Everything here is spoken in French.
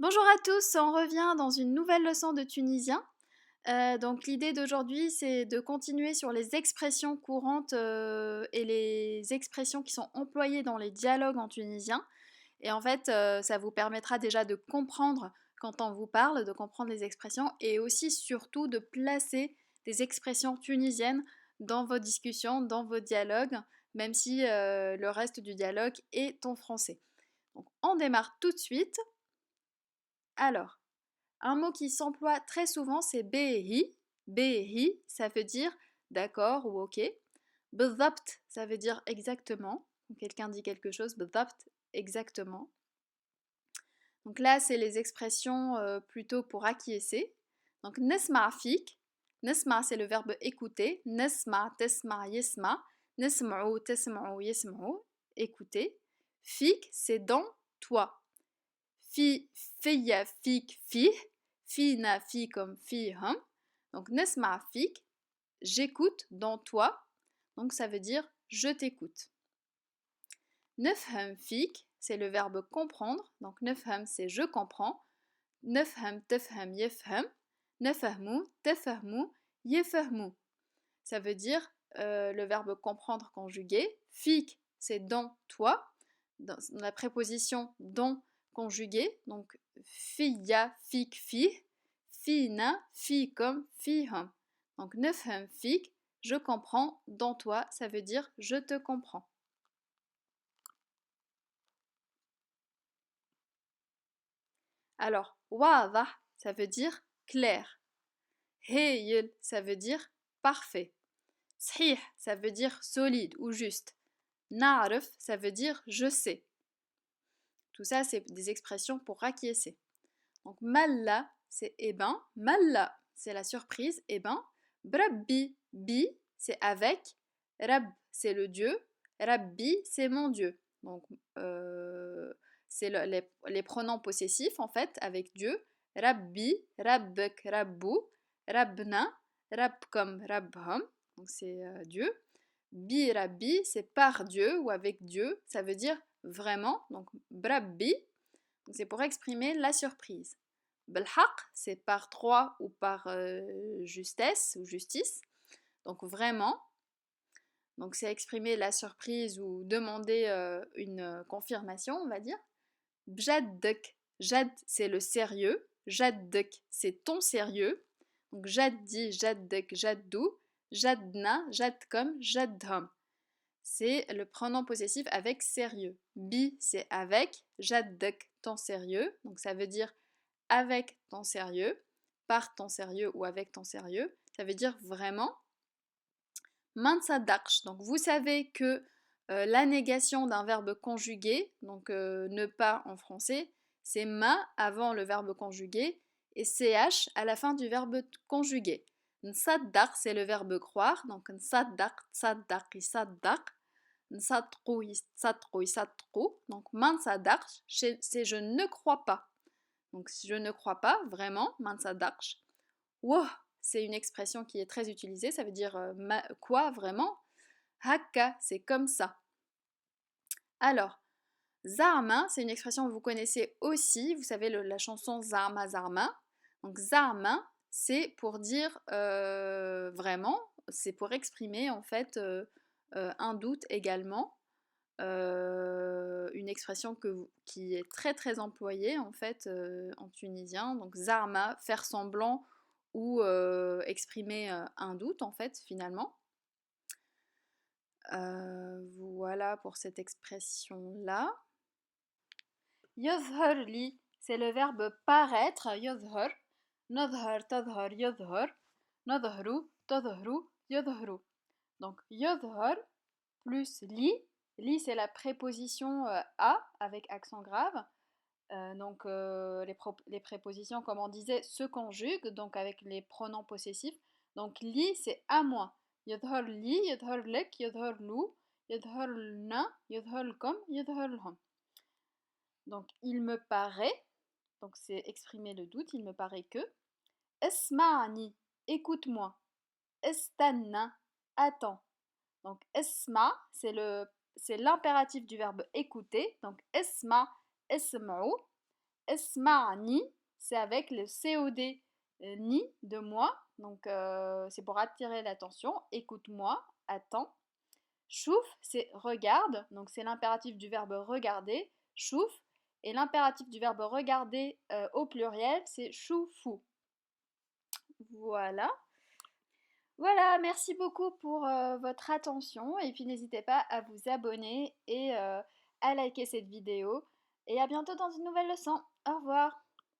Bonjour à tous, on revient dans une nouvelle leçon de tunisien. Donc l'idée d'aujourd'hui, c'est de continuer sur les expressions courantes et les expressions qui sont employées dans les dialogues en tunisien. Et en fait, ça vous permettra déjà de comprendre quand on vous parle, de comprendre les expressions et aussi surtout de placer des expressions tunisiennes dans vos discussions, dans vos dialogues, même si le reste du dialogue est en français. Donc on démarre tout de suite. Alors, un mot qui s'emploie très souvent, c'est behi. Behi, ça veut dire d'accord ou ok. B'dhabt, ça veut dire exactement. Quand quelqu'un dit quelque chose, b'dhabt, exactement. Donc là, c'est les expressions plutôt pour acquiescer. Donc nesma fik. Nesma, c'est le verbe écouter. Nesma, tesma, yesma. Nesma'u, tesma'u, yesma'u. Écouter. Fik, c'est dans toi. Fi, fiyya, fik, fih. Fina, fi comme fihum. Donc nesma fik, j'écoute dans toi. Donc ça veut dire je t'écoute. Nefhem fik, c'est le verbe comprendre. Donc nefhem, c'est je comprends. Nefhem, tefhem, yefhem. Nefahmu, tefahmu, yefahmu. Ça veut dire le verbe comprendre conjugué. Fik, c'est dans toi. Dans la préposition dans conjuguée. Donc fiya, fik, fi. Fina, fi comme fihum. Donc nefhem fik, je comprends dans toi. Ça veut dire je te comprends. Alors, wadah, ça veut dire clair. Heyil, ça veut dire parfait. Sahih, ça veut dire solide ou juste. Na'rif, ça veut dire je sais. Tout ça, c'est des expressions pour acquiescer. Donc, malla, c'est eh ben. Malla, c'est la surprise, eh ben. Brabbi, bi, c'est avec. Rab, c'est le Dieu. Rabbi, c'est mon Dieu. Donc, c'est les pronoms possessifs, en fait, avec Dieu. Rabbi, rabbek, rabbu. Rabna, rab comme rabham. Donc, c'est Dieu. Bi, rabbi, c'est par Dieu ou avec Dieu. Ça veut dire vraiment. Donc, brabbi, c'est pour exprimer la surprise. Belhaq, c'est par droit ou par justesse ou justice. Donc vraiment. Donc c'est exprimer la surprise ou demander une confirmation, on va dire. Bjaddek, jad, c'est le sérieux. Jaddek, c'est ton sérieux. Donc jaddi, jaddek, jaddou. Jadna, jadkom, jadhom. C'est le pronom possessif avec sérieux. Bi, c'est avec. Jaddek, ton sérieux. Donc ça veut dire avec ton sérieux, par ton sérieux ou avec ton sérieux. Ça veut dire vraiment. Mansadaksh. Donc vous savez que la négation d'un verbe conjugué, donc ne pas en français, c'est ma avant le verbe conjugué et ch à la fin du verbe conjugué. Nsaddaq, c'est le verbe croire, donc nsaddaq, tsaddaq, isaddaq. Nsatqu, isattqu, isattqu. Donc mansadaq, c'est je ne crois pas. Donc je ne crois pas vraiment, mansadaq. Wow, c'est une expression qui est très utilisée, ça veut dire quoi vraiment. Hakka, c'est comme ça. Alors, Zarma, c'est une expression que vous connaissez aussi, vous savez la chanson Zarma Zarma. Donc Zarma, c'est pour dire vraiment, c'est pour exprimer en fait un doute également. Une expression qui est très très employée en fait en tunisien. Donc Zarma, faire semblant ou exprimer un doute en fait finalement. Voilà pour cette expression-là. Yadhar li, c'est le verbe paraître. Yadhar. Nadhar, tadhar, yadhar. Nadhru, tadhru, yadhru. Donc yadhar plus li. Li, c'est la préposition a avec accent grave. Donc les prépositions, comme on disait, se conjuguent, donc avec les pronoms possessifs. Donc li, c'est à moi. Yadhar li, yadhar lek, yadhar lou, yadhar lna, yadhar lkom, yadhar lhom. Donc il me paraît, donc c'est exprimer le doute, il me paraît que. Esma'ani, écoute-moi. Estanna, attends. Donc esma, c'est l'impératif du verbe écouter. Donc esma, esma'u. Esma'ni, c'est avec le COD ni de moi, donc c'est pour attirer l'attention. Écoute-moi, attends. Chouf, c'est regarde, donc c'est l'impératif du verbe regarder. Chouf, et l'impératif du verbe regarder au pluriel, c'est choufou. Voilà. Voilà, merci beaucoup pour votre attention et puis n'hésitez pas à vous abonner et à liker cette vidéo. Et à bientôt dans une nouvelle leçon. Au revoir.